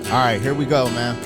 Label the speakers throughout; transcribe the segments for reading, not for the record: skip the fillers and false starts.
Speaker 1: All right, here we go, man.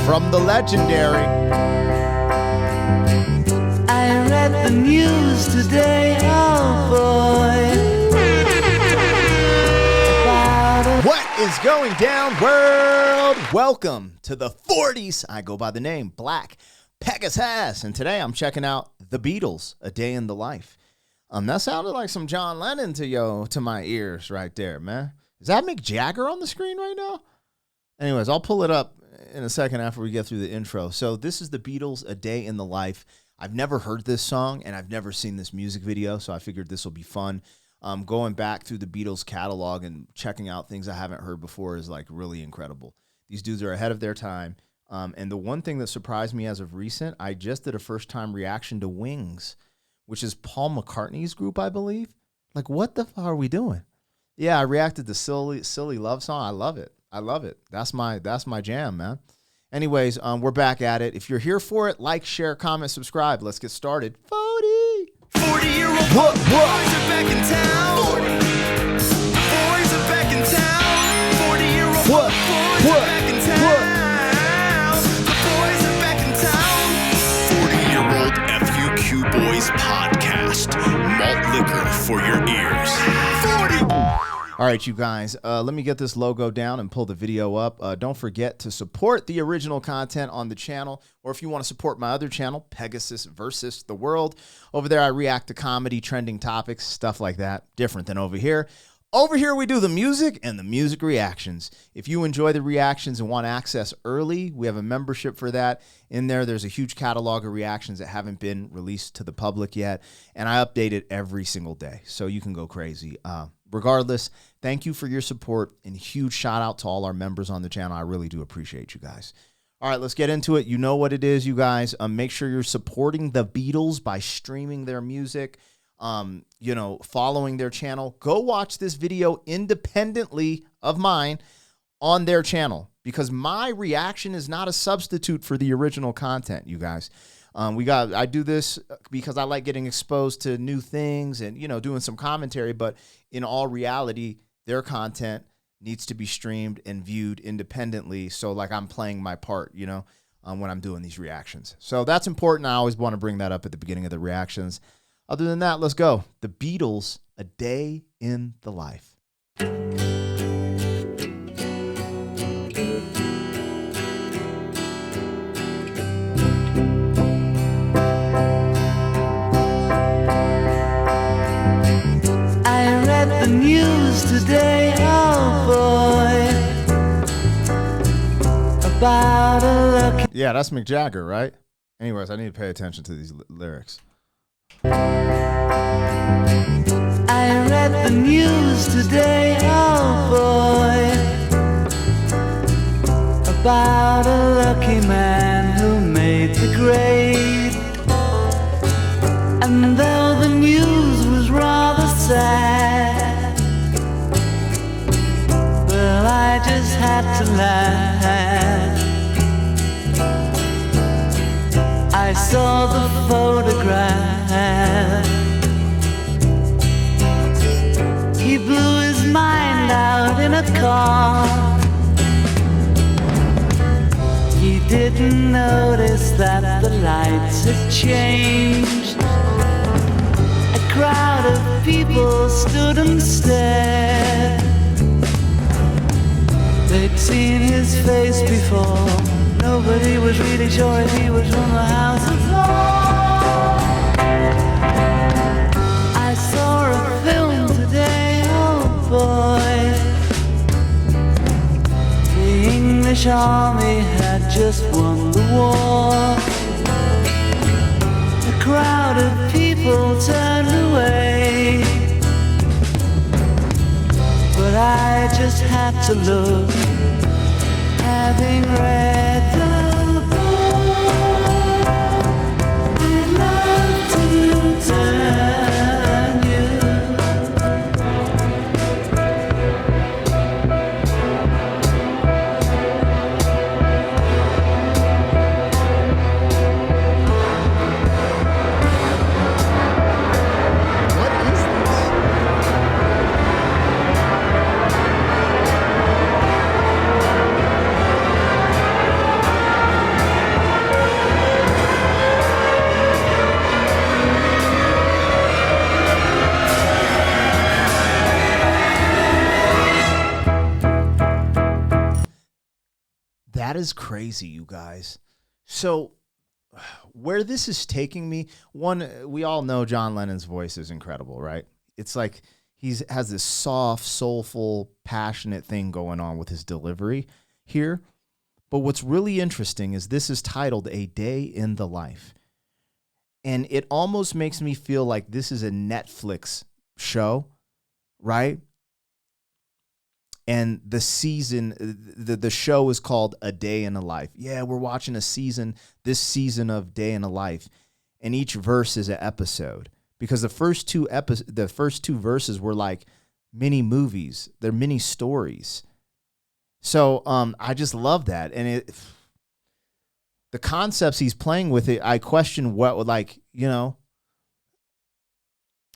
Speaker 1: From the legendary.
Speaker 2: I read the news today, oh boy.
Speaker 1: What is going down, world? Welcome to the 40s. I go by the name Black Pegasus, and today I'm checking out the Beatles, A Day in the Life. That sounded like some John Lennon to my ears right there, man. Is that Mick Jagger on the screen right now? Anyways, I'll pull it up in a second after we get through the intro. So this is the Beatles, A Day in the Life. I've never heard this song, and I've never seen this music video, so I figured this will be fun. Going back through the Beatles catalog and checking out things I haven't heard before is like really incredible. These dudes are ahead of their time. And the one thing that surprised me as of recent, I just did a first-time reaction to Wings, which is Paul McCartney's group, I believe. Like, what the fuck are we doing? Yeah, I reacted to Silly Love Song. I love it. That's my jam, man. Anyways, we're back at it. If you're here for it, like, share, comment, subscribe. Let's get started.
Speaker 2: 40-year-old boys are back in town. 40. Boys are back in town. 40-year-old boys are back in town. The boys are back in town.
Speaker 3: 40-year-old FUQ Boys Podcast. Malt liquor for your ears.
Speaker 2: 40.
Speaker 1: All right, you guys, let me get this logo down and pull the video up. Don't forget to support the original content on the channel, or if you want to support my other channel, Pegasus versus the World. Over there, I react to comedy, trending topics, stuff like that. Different than over here. Over here, we do the music and the music reactions. If you enjoy the reactions and want access early, we have a membership for that. In there, there's a huge catalog of reactions that haven't been released to the public yet, and I update it every single day, so you can go crazy. Regardless, thank you for your support, and huge shout out to all our members on the channel. I really do appreciate you guys. All right, let's get into it. You know what it is, you guys. Make sure you're supporting the Beatles by streaming their music, following their channel. Go watch this video independently of mine on their channel, because my reaction is not a substitute for the original content, you guys. I do this because I like getting exposed to new things and, doing some commentary, but in all reality, their content needs to be streamed and viewed independently. So like I'm playing my part, when I'm doing these reactions. So that's important. I always want to bring that up at the beginning of the reactions. Other than that, let's go. The Beatles, A Day in the Life.
Speaker 2: The news today, oh boy, about a lucky.
Speaker 1: Yeah, that's Mick Jagger, right? Anyways, I need to pay attention to these lyrics.
Speaker 2: I read the news today, oh boy, about a lucky man who made the grade. And though the news was rather sad, well, I just had to laugh. I saw the photograph. He blew his mind out in a car. He didn't notice that the lights had changed. A crowd of people stood and stared. They'd seen his face before. Nobody was really sure if he was from the House of Lords. I saw a film today, oh boy. The English army had just won the war. A crowd of people turned away, but I just had to look, having read the book. I'd love to turn you.
Speaker 1: What is this? That is crazy, you guys. So where this is taking me, one, we all know John Lennon's voice is incredible, right? It's like he has this soft, soulful, passionate thing going on with his delivery here. But what's really interesting is this is titled A Day in the Life. And it almost makes me feel like this is a Netflix show, right? And the show is called A Day in a Life. Yeah, we're watching this season of Day in a Life, and each verse is an episode, because the first two verses were like mini movies. They're mini stories. So I just love that, and the concepts he's playing with it. I question what, like, you know,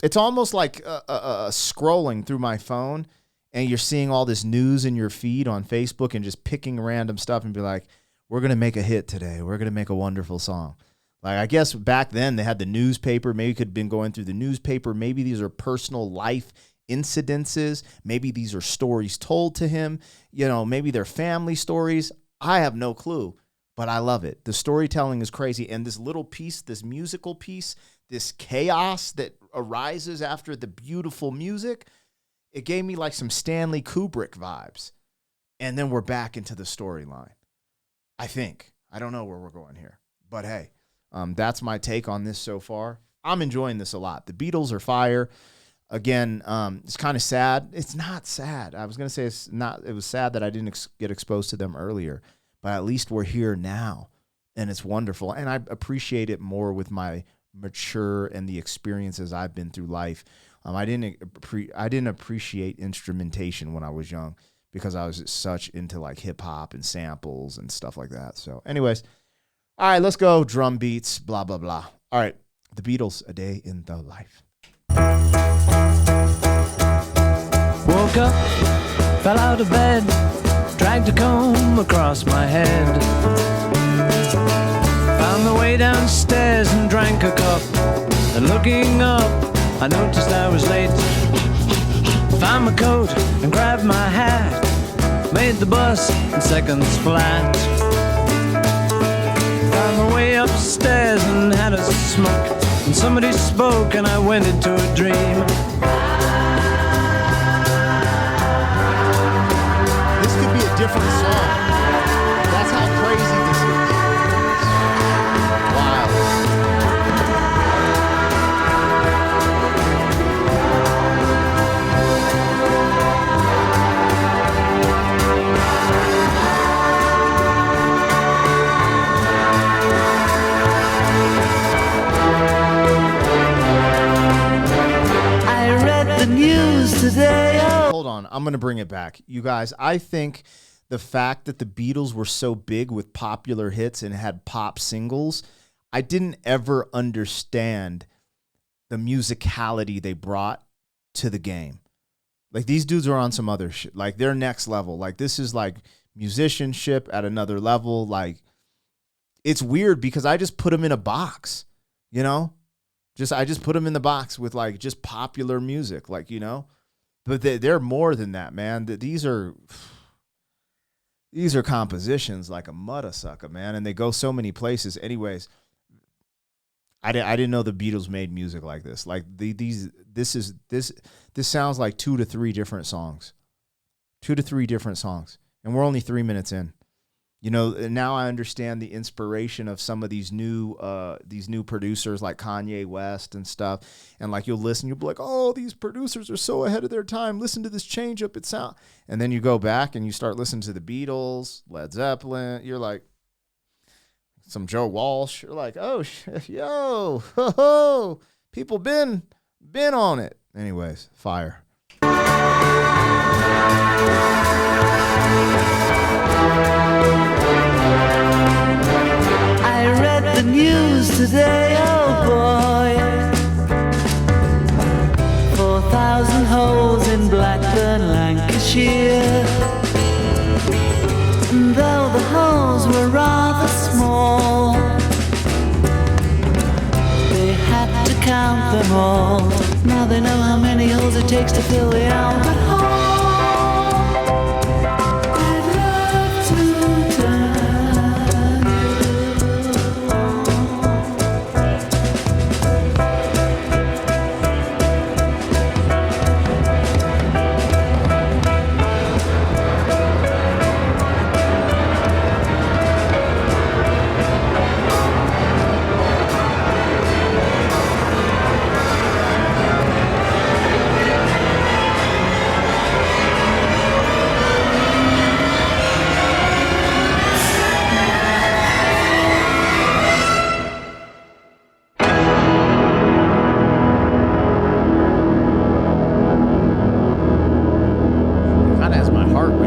Speaker 1: it's almost like scrolling through my phone. And you're seeing all this news in your feed on Facebook and just picking random stuff and be like, we're going to make a hit today. We're going to make a wonderful song. Like, I guess back then they had the newspaper. Maybe you could have been going through the newspaper. Maybe these are personal life incidences. Maybe these are stories told to him. You know, maybe they're family stories. I have no clue, but I love it. The storytelling is crazy. And this little piece, this musical piece, this chaos that arises after the beautiful music, it gave me like some Stanley Kubrick vibes. And then we're back into the storyline. I think. I don't know where we're going here. But hey, that's my take on this so far. I'm enjoying this a lot. The Beatles are fire. Again, it's kind of sad. It's not sad. I was going to say it was sad that I didn't get exposed to them earlier. But at least we're here now. And it's wonderful. And I appreciate it more with my mature and the experiences I've been through life. I didn't appreciate instrumentation when I was young because I was such into like hip hop and samples and stuff like that. So anyways, all right, let's go. Drum beats, blah, blah, blah. All right, the Beatles, A Day in the Life.
Speaker 4: Woke up, fell out of bed, dragged a comb across my head. Found my way downstairs and drank a cup. And looking up, I noticed I was late. Found my coat and grabbed my hat. Made the bus in seconds flat. Found my way upstairs and had a smoke. And somebody spoke and I went into a dream.
Speaker 1: This could be a different song. That's how crazy this is. Wow.
Speaker 4: News today.
Speaker 1: Hold on, I'm going to bring it back. You guys, I think the fact that the Beatles were so big with popular hits and had pop singles, I didn't ever understand the musicality they brought to the game. Like, these dudes are on some other shit. Like, they're next level. Like, this is like musicianship at another level. Like, it's weird because I just put them in a box, you know? I just put them in the box with like just popular music, like, you know, but they're more than that, man. These are compositions like a mudda-sucker, man. And they go so many places. Anyways, I didn't know the Beatles made music like this. Like this sounds like 2 to 3 different songs, 2 to 3 different songs. And we're only 3 minutes in. You know, now I understand the inspiration of some of these new producers like Kanye West and stuff. And like you'll listen, you'll be like, oh, these producers are so ahead of their time. Listen to this change up. It sound. And then you go back and you start listening to the Beatles, Led Zeppelin. You're like, some Joe Walsh. You're like, oh, yo, ho, ho. People been on it. Anyways, fire.
Speaker 4: I read the news today, oh boy. 4,000 holes in Blackburn, Lancashire. And though the holes were rather small, they had to count them all. Now they know how many holes it takes to fill the Albert Hall. I'd love to turn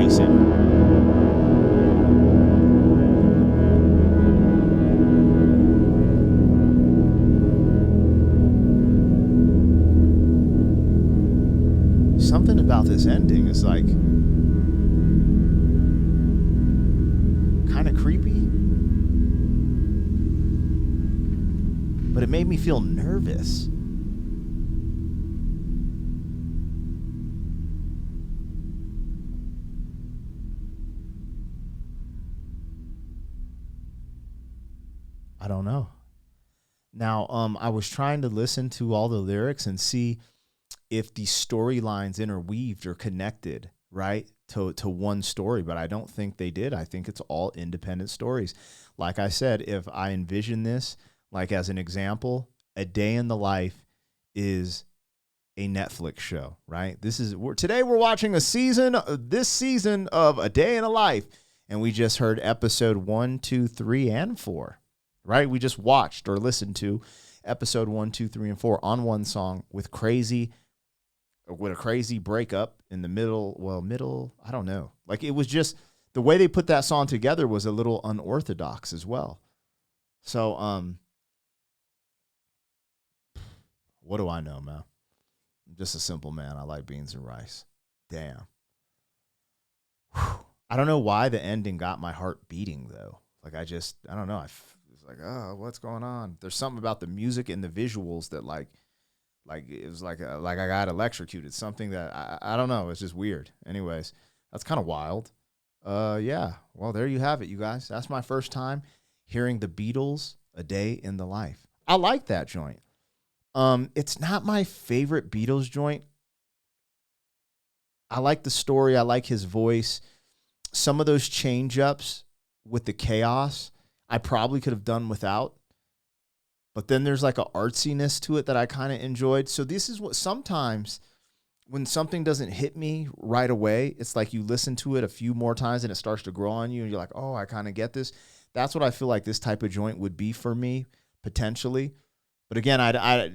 Speaker 1: decent. Something about this ending is like kind of creepy, but it made me feel nervous. I don't know. Now, I was trying to listen to all the lyrics and see if the storylines interweaved or connected, right, to one story, but I don't think they did. I think it's all independent stories. Like I said, if I envision this, like as an example, A Day in the Life is a Netflix show, right? Today we're watching this season of A Day in a Life, and we just heard episode 1, 2, 3, and 4, right? We just watched or listened to episode 1, 2, 3, and 4 on one song with a crazy breakup in the middle, I don't know. Like, it was just, the way they put that song together was a little unorthodox as well. So, what do I know, man? I'm just a simple man. I like beans and rice. Damn. Whew. I don't know why the ending got my heart beating, though. Like, I don't know. It's like, oh, what's going on? There's something about the music and the visuals that, like it was like I got electrocuted. Something that I don't know. It's just weird. Anyways, that's kind of wild. Yeah. Well, there you have it, you guys. That's my first time hearing the Beatles, A Day in the Life. I like that joint. It's not my favorite Beatles joint. I like the story. I like his voice. Some of those change-ups with the chaos, I probably could have done without. But then there's like an artsiness to it that I kind of enjoyed. So this is what sometimes when something doesn't hit me right away, it's like you listen to it a few more times and it starts to grow on you and you're like, oh, I kind of get this. That's what I feel like this type of joint would be for me, potentially. But again, I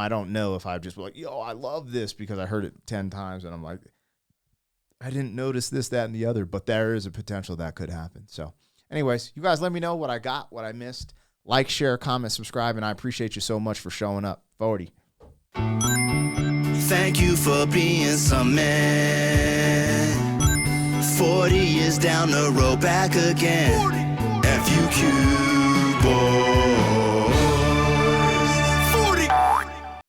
Speaker 1: don't know if I'd just be like, yo, I love this because I heard it 10 times and I'm like, I didn't notice this, that, and the other, but there is a potential that could happen. So anyways, you guys let me know what I got, what I missed. Like, share, comment, subscribe, and I appreciate you so much for showing up. 40.
Speaker 2: Thank you for being some man. 40 years down the road, back again. FUQ boy.